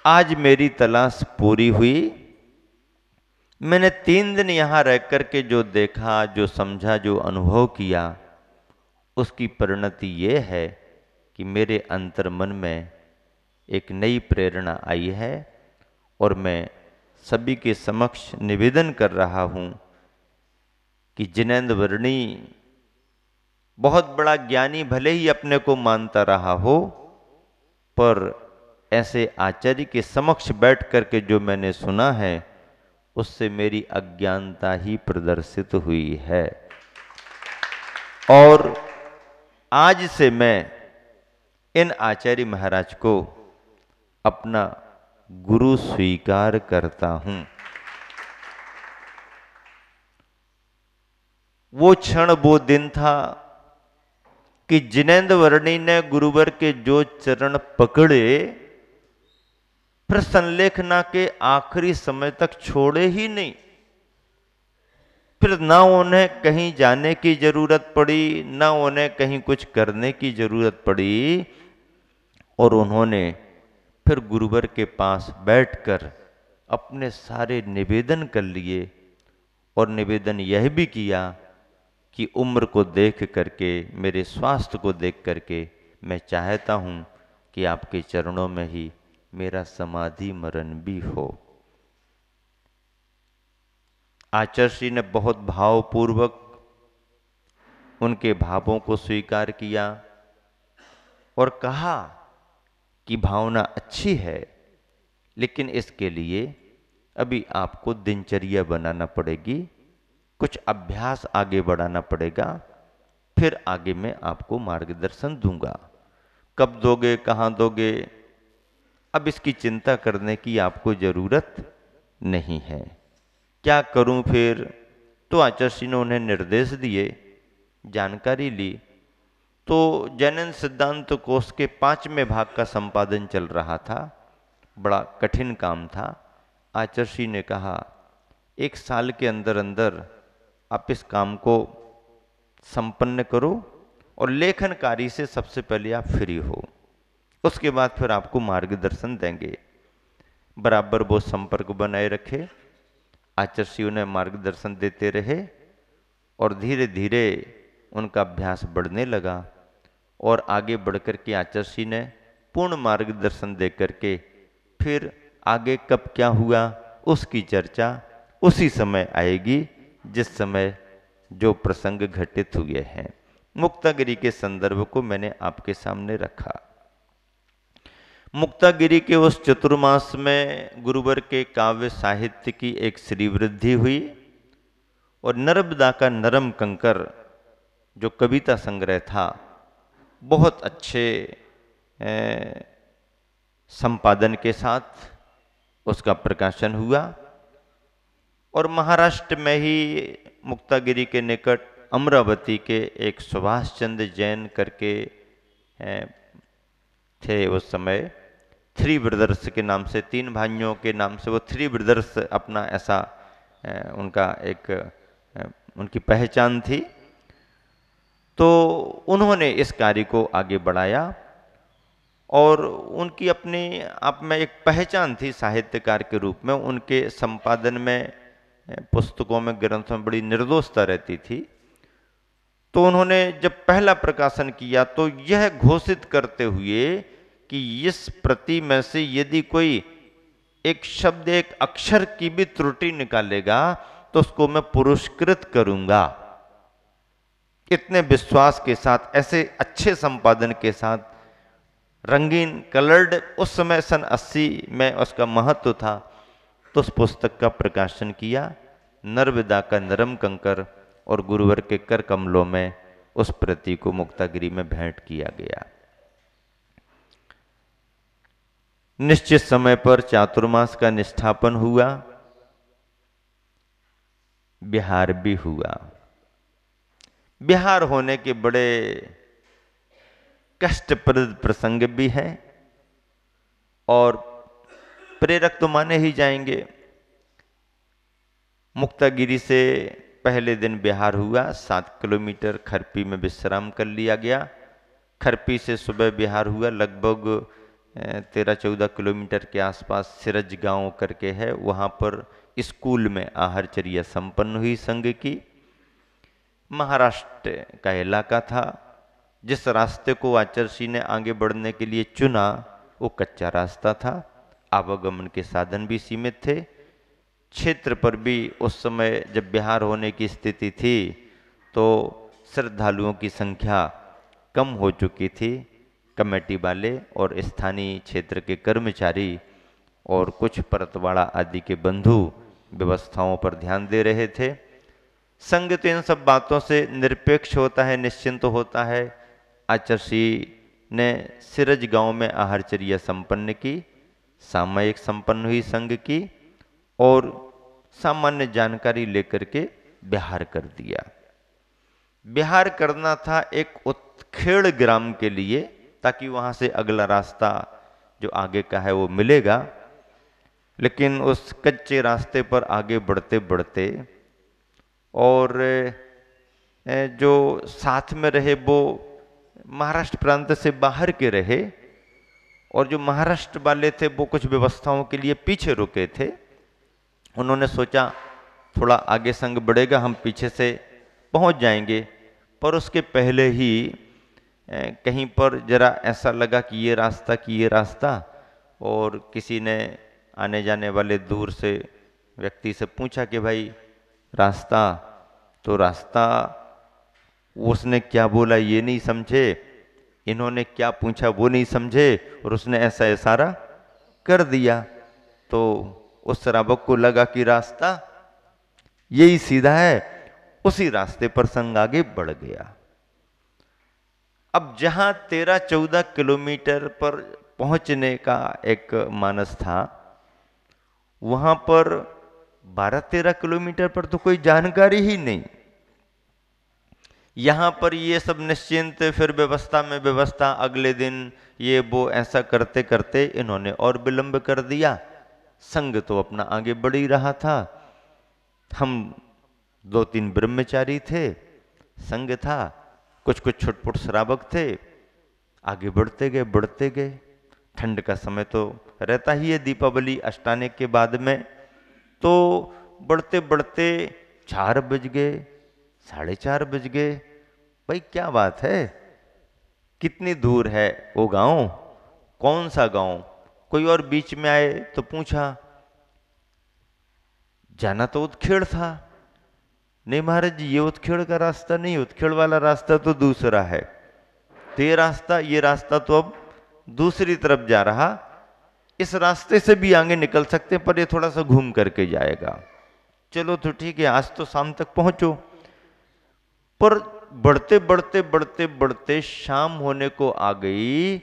आज मेरी तलाश पूरी हुई। मैंने 3 दिन यहाँ रह कर के जो देखा, जो समझा, जो अनुभव किया, उसकी परिणति ये है कि मेरे अंतर मन में एक नई प्रेरणा आई है और मैं सभी के समक्ष निवेदन कर रहा हूँ कि जिनेंद्र वर्णी बहुत बड़ा ज्ञानी भले ही अपने को मानता रहा हो, पर ऐसे आचार्य के समक्ष बैठ करके जो मैंने सुना है, उससे मेरी अज्ञानता ही प्रदर्शित हुई है। और आज से मैं इन आचार्य महाराज को अपना गुरु स्वीकार करता हूं। वो क्षण, वो दिन था कि जिनेंद्र वर्णी ने गुरुवर के जो चरण पकड़े, फिर संलेखना के आखिरी समय तक छोड़े ही नहीं। फिर ना उन्हें कहीं जाने की जरूरत पड़ी, ना उन्हें कहीं कुछ करने की जरूरत पड़ी, और उन्होंने फिर गुरुवर के पास बैठकर अपने सारे निवेदन कर लिए और निवेदन यह भी किया कि उम्र को देख करके, मेरे स्वास्थ्य को देख करके मैं चाहता हूं कि आपके चरणों में ही मेरा समाधि मरण भी हो। आचार्य ने बहुत भावपूर्वक उनके भावों को स्वीकार किया और कहा कि भावना अच्छी है, लेकिन इसके लिए अभी आपको दिनचर्या बनाना पड़ेगी, कुछ अभ्यास आगे बढ़ाना पड़ेगा, फिर आगे मैं आपको मार्गदर्शन दूंगा। कब दोगे, कहाँ दोगे, अब इसकी चिंता करने की आपको जरूरत नहीं है। क्या करूं फिर? तो आचार्य ने उन्हें निर्देश दिए, जानकारी ली। तो जैन सिद्धांत कोश के 5वें भाग का संपादन चल रहा था, बड़ा कठिन काम था। आचार्य ने कहा 1 साल के अंदर अंदर आप इस काम को संपन्न करो और लेखन कार्य से सबसे पहले आप फ्री हो, उसके बाद फिर आपको मार्गदर्शन देंगे। बराबर वो संपर्क बनाए रखे, आचार्य उन्हें मार्गदर्शन देते रहे और धीरे धीरे उनका अभ्यास बढ़ने लगा। और आगे बढ़कर के आचार्य ने पूर्ण मार्गदर्शन दे करके फिर आगे कब क्या हुआ उसकी चर्चा उसी समय आएगी जिस समय जो प्रसंग घटित हुए हैं। मुक्तागिरी के संदर्भ को मैंने आपके सामने रखा। मुक्तागिरी के उस चतुर्मास में गुरुवर के काव्य साहित्य की एक श्री वृद्धि हुई और नर्मदा का नरम कंकर जो कविता संग्रह था, बहुत अच्छे संपादन के साथ उसका प्रकाशन हुआ। और महाराष्ट्र में ही मुक्तागिरी के निकट अमरावती के एक सुभाष चंद्र जैन करके थे उस समय, 3 ब्रदर्स के नाम से, 3 भाइयों के नाम से वो 3 ब्रदर्स अपना ऐसा उनका एक उनकी पहचान थी। तो उन्होंने इस कार्य को आगे बढ़ाया और उनकी अपने आप में एक पहचान थी साहित्यकार के रूप में। उनके संपादन में, पुस्तकों में, ग्रंथों में बड़ी निर्दोषता रहती थी। तो उन्होंने जब पहला प्रकाशन किया तो यह घोषित करते हुए कि इस प्रति में से यदि कोई एक शब्द, एक अक्षर की भी त्रुटि निकालेगा तो उसको मैं पुरस्कृत करूंगा। इतने विश्वास के साथ, ऐसे अच्छे संपादन के साथ, रंगीन कलर्ड, उस समय सन 80 में उसका महत्व था, तो उस पुस्तक का प्रकाशन किया। नर्मदा का नरम कंकर और गुरुवर के कर कमलों में उस प्रति को मुक्तागिरी में भेंट किया गया। निश्चित समय पर चातुर्मास का निष्ठापन हुआ, बिहार भी हुआ। बिहार होने के बड़े कष्टप्रद प्रसंग भी है और प्रेरक तो माने ही जाएंगे। मुक्तागिरी से पहले दिन बिहार हुआ, 7 किलोमीटर खरपी में विश्राम कर लिया गया। खरपी से सुबह बिहार हुआ, लगभग 13-14 किलोमीटर के आसपास सिरज गांव करके है, वहाँ पर स्कूल में आहारचर्या संपन्न हुई संघ की। महाराष्ट्र का इलाका था। जिस रास्ते को आचार्य ने आगे बढ़ने के लिए चुना वो कच्चा रास्ता था, आवागमन के साधन भी सीमित थे। क्षेत्र पर भी उस समय जब बिहार होने की स्थिति थी तो श्रद्धालुओं की संख्या कम हो चुकी थी। कमेटी वाले और स्थानीय क्षेत्र के कर्मचारी और कुछ परतवाड़ा आदि के बंधु व्यवस्थाओं पर ध्यान दे रहे थे। संघ तो इन सब बातों से निरपेक्ष होता है, निश्चिंत होता है। आचार्य ने सिरज गांव में आहारचर्या संपन्न की, सामयिक संपन्न हुई संघ की और सामान्य जानकारी लेकर के बिहार कर दिया। बिहार करना था एक उत्खेड़ ग्राम के लिए, ताकि वहां से अगला रास्ता जो आगे का है वो मिलेगा। लेकिन उस कच्चे रास्ते पर आगे बढ़ते बढ़ते और जो साथ में रहे वो महाराष्ट्र प्रांत से बाहर के रहे और जो महाराष्ट्र वाले थे वो कुछ व्यवस्थाओं के लिए पीछे रुके थे। उन्होंने सोचा थोड़ा आगे संघ बढ़ेगा, हम पीछे से पहुंच जाएंगे। पर उसके पहले ही कहीं पर जरा ऐसा लगा कि ये रास्ता और किसी ने आने जाने वाले दूर से व्यक्ति से पूछा कि भाई रास्ता, तो रास्ता उसने क्या बोला ये नहीं समझे, इन्होंने क्या पूछा वो नहीं समझे और उसने ऐसा इशारा कर दिया। तो उस श्रावक को लगा कि रास्ता यही सीधा है, उसी रास्ते पर संघ आगे बढ़ गया। अब जहां 13-14 किलोमीटर पर पहुंचने का एक मानस था, वहां पर 12-13 किलोमीटर पर तो कोई जानकारी ही नहीं। यहां पर ये सब निश्चिंत, फिर व्यवस्था में व्यवस्था, अगले दिन ये वो ऐसा करते करते इन्होंने और विलंब कर दिया। संघ तो अपना आगे बढ़ ही रहा था। हम 2-3 ब्रह्मचारी थे, संघ था, कुछ कुछ छुटपुट श्रावक थे। आगे बढ़ते गए। ठंड का समय तो रहता ही है दीपावली अष्टाने के बाद में। तो बढ़ते बढ़ते 4 बज गए, 4:30 बज गए। भाई क्या बात है, कितनी दूर है वो गांव, कौन सा गांव? कोई और बीच में आए तो पूछा, जाना तो उत्खेड़ था। नहीं महाराज जी, ये उत्खेड़ का रास्ता नहीं, उत्खेड़ वाला रास्ता तो दूसरा है। तो ये रास्ता तो अब दूसरी तरफ जा रहा, इस रास्ते से भी आगे निकल सकते हैं पर ये थोड़ा सा घूम करके जाएगा। चलो तो ठीक है, आज तो शाम तक पहुंचो। पर बढ़ते शाम होने को आ गई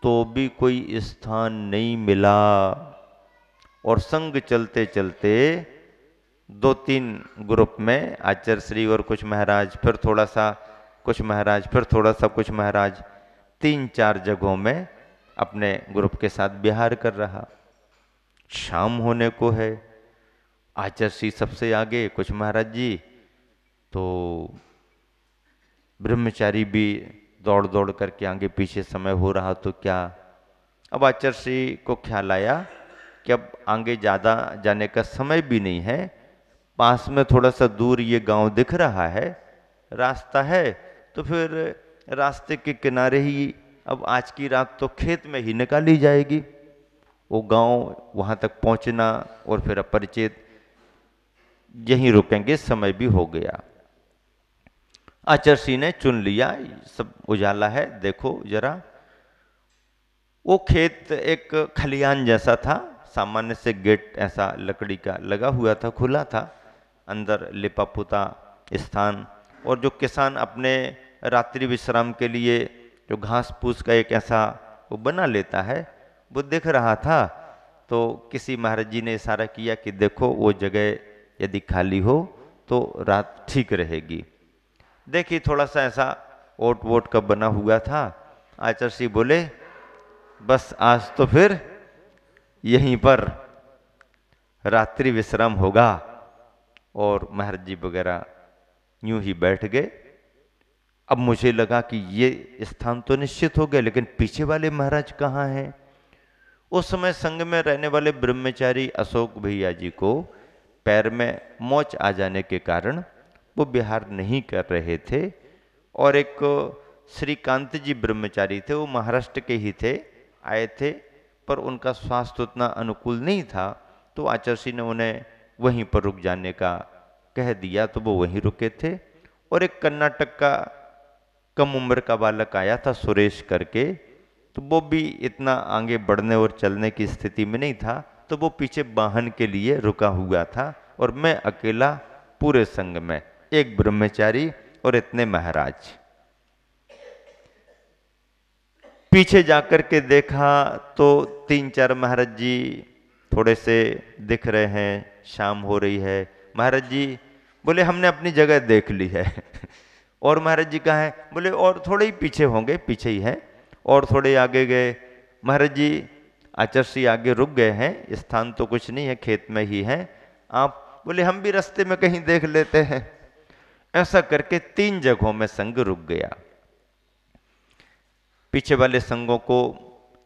तो भी कोई स्थान नहीं मिला। और संघ चलते चलते 2-3 ग्रुप में आचार्य श्री और कुछ महाराज, फिर थोड़ा सा कुछ महाराज, फिर थोड़ा सा कुछ महाराज, 3-4 जगहों में अपने ग्रुप के साथ विहार कर रहा। शाम होने को है, आचार्य श्री सबसे आगे, कुछ महाराज जी, तो ब्रह्मचारी भी दौड़ दौड़ करके आगे पीछे समय हो रहा तो क्या। अब आचार्य श्री को ख्याल आया कि अब आगे ज़्यादा जाने का समय भी नहीं है, पास में थोड़ा सा दूर ये गांव दिख रहा है, रास्ता है, तो फिर रास्ते के किनारे ही अब आज की रात तो खेत में ही निकाली जाएगी। वो गांव, वहां तक पहुंचना और फिर अपरिचित, यहीं रुकेंगे, समय भी हो गया। आचार्य ने चुन लिया, सब उजाला है, देखो जरा। वो खेत एक खलियान जैसा था, सामान्य से गेट ऐसा लकड़ी का लगा हुआ था, खुला था, अंदर लिपा पुता स्थान। और जो किसान अपने रात्रि विश्राम के लिए जो घास फूस का एक ऐसा वो बना लेता है, वो दिख रहा था। तो किसी महाराज जी ने इशारा किया कि देखो वो जगह यदि खाली हो तो रात ठीक रहेगी। देखिए थोड़ा सा ऐसा ओट वोट का बना हुआ था। आचार्य जी बोले बस आज तो फिर यहीं पर रात्रि विश्राम होगा। और महाराज जी वगैरह यूं ही बैठ गए। अब मुझे लगा कि ये स्थान तो निश्चित हो गए, लेकिन पीछे वाले महाराज कहाँ हैं? उस समय संग में रहने वाले ब्रह्मचारी अशोक भैया जी को पैर में मोच आ जाने के कारण वो विहार नहीं कर रहे थे। और एक श्रीकांत जी ब्रह्मचारी थे, वो महाराष्ट्र के ही थे, आए थे, पर उनका स्वास्थ्य उतना अनुकूल नहीं था, तो आचार्य ने उन्हें वहीं पर रुक जाने का कह दिया, तो वो वहीं रुके थे। और एक कर्नाटक का कम उम्र का बालक आया था सुरेश करके, तो वो भी इतना आगे बढ़ने और चलने की स्थिति में नहीं था, तो वो पीछे वाहन के लिए रुका हुआ था। और मैं अकेला पूरे संग में, एक ब्रह्मचारी और इतने महाराज। पीछे जाकर के देखा तो 3-4 महाराज जी थोड़े से दिख रहे हैं, शाम हो रही है। महाराज जी बोले हमने अपनी जगह देख ली है। और महाराज जी कहाँ है? बोले और थोड़े ही पीछे होंगे, पीछे ही है। और थोड़े आगे गए, महाराज जी आचार्य आगे रुक गए हैं, स्थान तो कुछ नहीं है, खेत में ही है आप। बोले हम भी रास्ते में कहीं देख लेते हैं। ऐसा करके 3 जगहों में संग रुक गया। पीछे वाले संघों को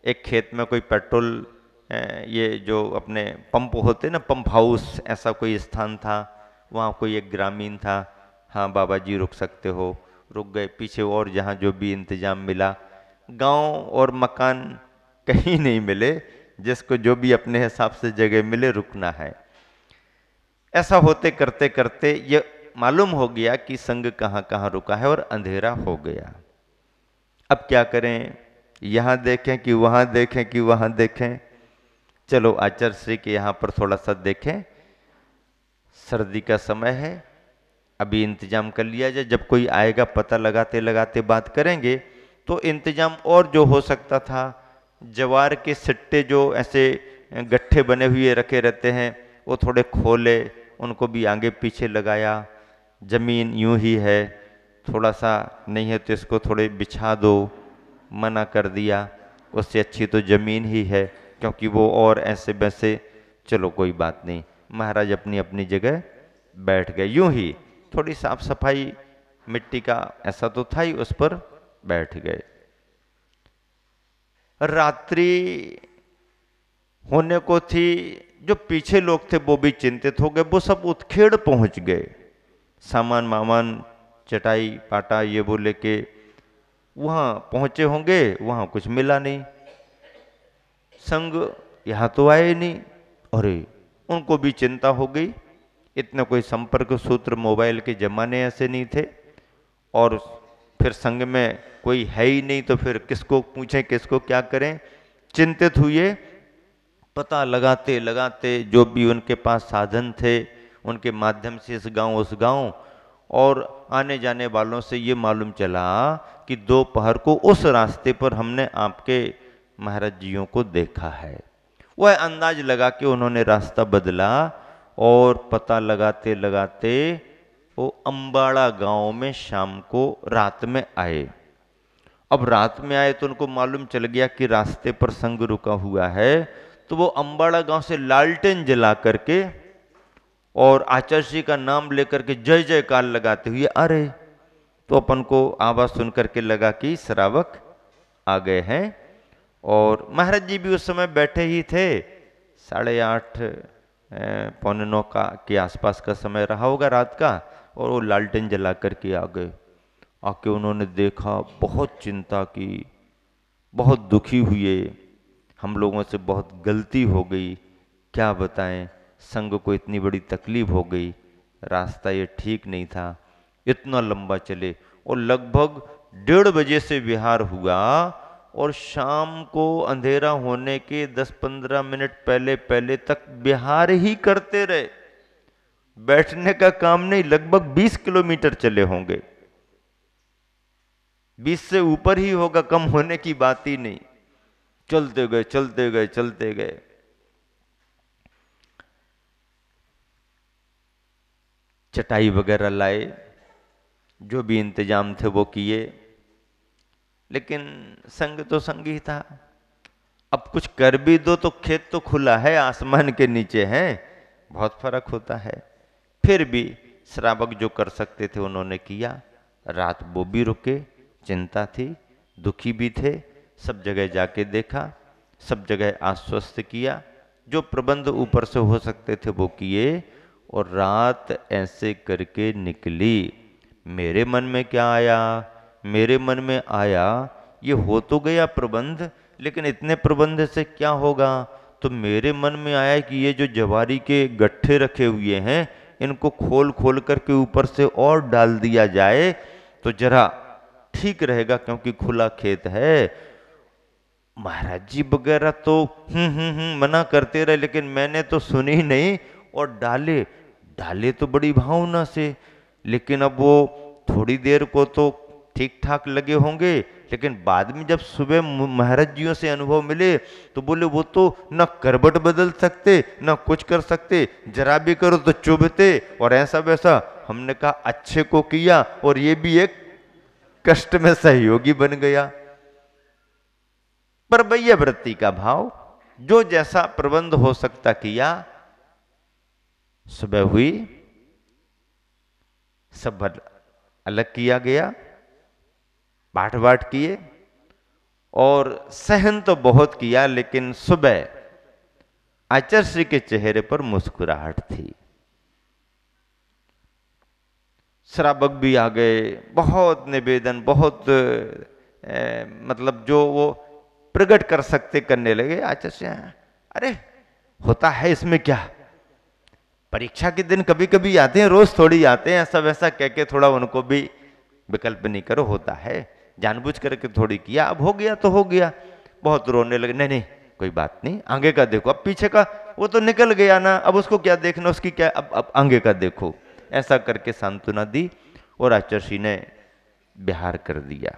एक खेत में कोई पेट्रोल, ये जो अपने पंप होते ना, पंप हाउस, ऐसा कोई स्थान था, वहाँ कोई एक ग्रामीण था, हाँ बाबा जी रुक सकते हो, रुक गए। पीछे और जहाँ जो भी इंतजाम मिला, गांव और मकान कहीं नहीं मिले, जिसको जो भी अपने हिसाब से जगह मिले रुकना है। ऐसा होते करते करते ये मालूम हो गया कि संघ कहाँ कहाँ रुका है और अंधेरा हो गया। अब क्या करें, यहाँ देखें कि वहाँ देखें कि वहाँ देखें। चलो आचार्य श्री के यहाँ पर थोड़ा सा देखें, सर्दी का समय है, अभी इंतजाम कर लिया जाए, जब कोई आएगा पता लगाते लगाते बात करेंगे। तो इंतजाम और जो हो सकता था, जवार के सिट्टे जो ऐसे गट्ठे बने हुए रखे रहते हैं, वो थोड़े खोले, उनको भी आगे पीछे लगाया। जमीन यूं ही है, थोड़ा सा नहीं है तो इसको थोड़े बिछा दो, मना कर दिया। उससे अच्छी तो जमीन ही है, क्योंकि वो और ऐसे वैसे, चलो कोई बात नहीं। महाराज अपनी अपनी जगह बैठ गए, यूं ही थोड़ी साफ सफाई मिट्टी का ऐसा तो था ही, उस पर बैठ गए। रात्रि होने को थी, जो पीछे लोग थे वो भी चिंतित हो गए, वो सब उत्खेड़ पहुंच गए। सामान मामान, चटाई पाटा ये वो लेके वहां पहुंचे होंगे, वहां कुछ मिला नहीं। संग यहां तो आए नहीं। अरे उनको भी चिंता हो गई, इतना कोई संपर्क सूत्र मोबाइल के जमाने ऐसे नहीं थे, और फिर संग में कोई है ही नहीं, तो फिर किसको पूछें, किसको क्या करें। चिंतित हुए, पता लगाते लगाते जो भी उनके पास साधन थे उनके माध्यम से इस गांव उस गांव, और आने जाने वालों से ये मालूम चला कि दोपहर को उस रास्ते पर हमने आपके महाराज जियों को देखा है। वह अंदाज लगा के उन्होंने रास्ता बदला, और पता लगाते लगाते वो अंबाड़ा गांव में शाम को रात में आए। अब रात में आए तो उनको मालूम चल गया कि रास्ते पर संग रुका हुआ है, तो वो अंबाड़ा गांव से लालटेन जला करके और आचार्य जी का नाम लेकर के जय जयकार लगाते हुए आ रहे। तो अपन को आवाज सुन करके लगा कि श्रावक आ गए हैं। और महाराज जी भी उस समय बैठे ही थे, 8:30 पौने 9 का के आसपास का समय रहा होगा रात का, और वो लालटेन जला करके आ गए। आके उन्होंने देखा, बहुत चिंता की, बहुत दुखी हुए, हम लोगों से बहुत गलती हो गई, क्या बताएं, संग को इतनी बड़ी तकलीफ हो गई, रास्ता ये ठीक नहीं था, इतना लंबा चले। और लगभग 1:30 बजे से विहार हुआ, और शाम को अंधेरा होने के 10-15 मिनट पहले पहले तक विहार ही करते रहे। बैठने का काम नहीं, लगभग 20 किलोमीटर चले होंगे, 20 से ऊपर ही होगा, कम होने की बात ही नहीं। चलते गए चलते गए चलते गए। चटाई वगैरह लाए, जो भी इंतजाम थे वो किए, लेकिन संग तो संग ही था। अब कुछ कर भी दो तो खेत तो खुला है, आसमान के नीचे है, बहुत फर्क होता है। फिर भी श्रावक जो कर सकते थे उन्होंने किया। रात वो भी रुके, चिंता थी, दुखी भी थे, सब जगह जाके देखा। सब जगह आश्वस्त किया, जो प्रबंध ऊपर से हो सकते थे वो किए, और रात ऐसे करके निकली। मेरे मन में क्या आया? मेरे मन में आया ये हो तो गया प्रबंध, लेकिन इतने प्रबंध से क्या होगा? तो मेरे मन में आया कि ये जो जवारी के गट्ठे रखे हुए हैं, इनको खोल खोल करके ऊपर से और डाल दिया जाए तो जरा ठीक रहेगा, क्योंकि खुला खेत है। महाराज जी वगैरह तो मना करते रहे, लेकिन मैंने तो सुनी नहीं, और डाले डाले तो बड़ी भावना से। लेकिन अब वो थोड़ी देर को तो ठीक ठाक लगे होंगे, लेकिन बाद में जब सुबह महाराज जियों से अनुभव मिले तो बोले वो तो न करबट बदल सकते न कुछ कर सकते, जरा भी करो तो चुभते और ऐसा वैसा। हमने कहा अच्छे को किया और ये भी एक कष्ट में सहयोगी बन गया। पर भैया वृत्ति का भाव, जो जैसा प्रबंध हो सकता किया। सुबह हुई, सब अलग किया गया, बांट बांट किए, और सहन तो बहुत किया, लेकिन सुबह आचार्य श्री के चेहरे पर मुस्कुराहट थी। श्रावक भी आ गए, बहुत निवेदन, बहुत मतलब जो वो प्रकट कर सकते करने लगे। आचार्य अरे होता है इसमें क्या, परीक्षा के दिन कभी कभी आते हैं, रोज थोड़ी आते हैं, ऐसा वैसा कह के थोड़ा उनको भी विकल्प नहीं करो, होता है, जानबूझ करके थोड़ी किया, अब हो गया तो हो गया। बहुत रोने लगे, नहीं नहीं कोई बात नहीं, आगे का देखो, अब पीछे का वो तो निकल गया ना, अब उसको क्या देखना, उसकी क्या, अब आगे का देखो। ऐसा करके सांत्वना दी और आचार्य श्री ने बिहार कर दिया।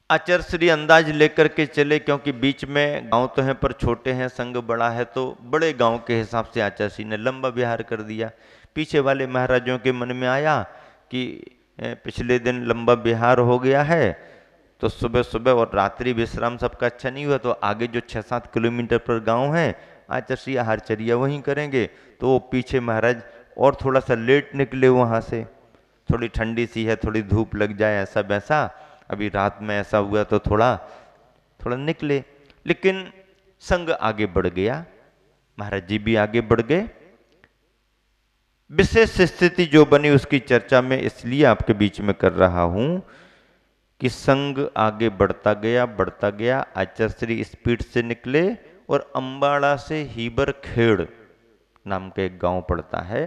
आचार्य श्री अंदाज लेकर के चले, क्योंकि बीच में गांव तो हैं पर छोटे हैं, संग बड़ा है, तो बड़े गांव के हिसाब से आचार्य श्री ने लंबा बिहार कर दिया। पीछे वाले महाराजों के मन में आया कि पिछले दिन लंबा बिहार हो गया है, तो सुबह सुबह और रात्रि विश्राम सबका अच्छा नहीं हुआ, तो आगे जो 6-7 किलोमीटर पर गांव है, आचार्य श्री आहारचर्या वहीं करेंगे। तो वो पीछे महाराज और थोड़ा सा लेट निकले वहाँ से, थोड़ी ठंडी सी है, थोड़ी धूप लग जाए ऐसा वैसा, अभी रात में ऐसा हुआ तो थोड़ा थोड़ा निकले। लेकिन संग आगे बढ़ गया, महाराज जी भी आगे बढ़ गए। विशेष स्थिति जो बनी उसकी चर्चा में इसलिए आपके बीच में कर रहा हूं कि संग आगे बढ़ता गया। आचार्य श्री स्पीड से निकले और अंबाड़ा से हीबर खेड़ नाम का एक गांव पड़ता है,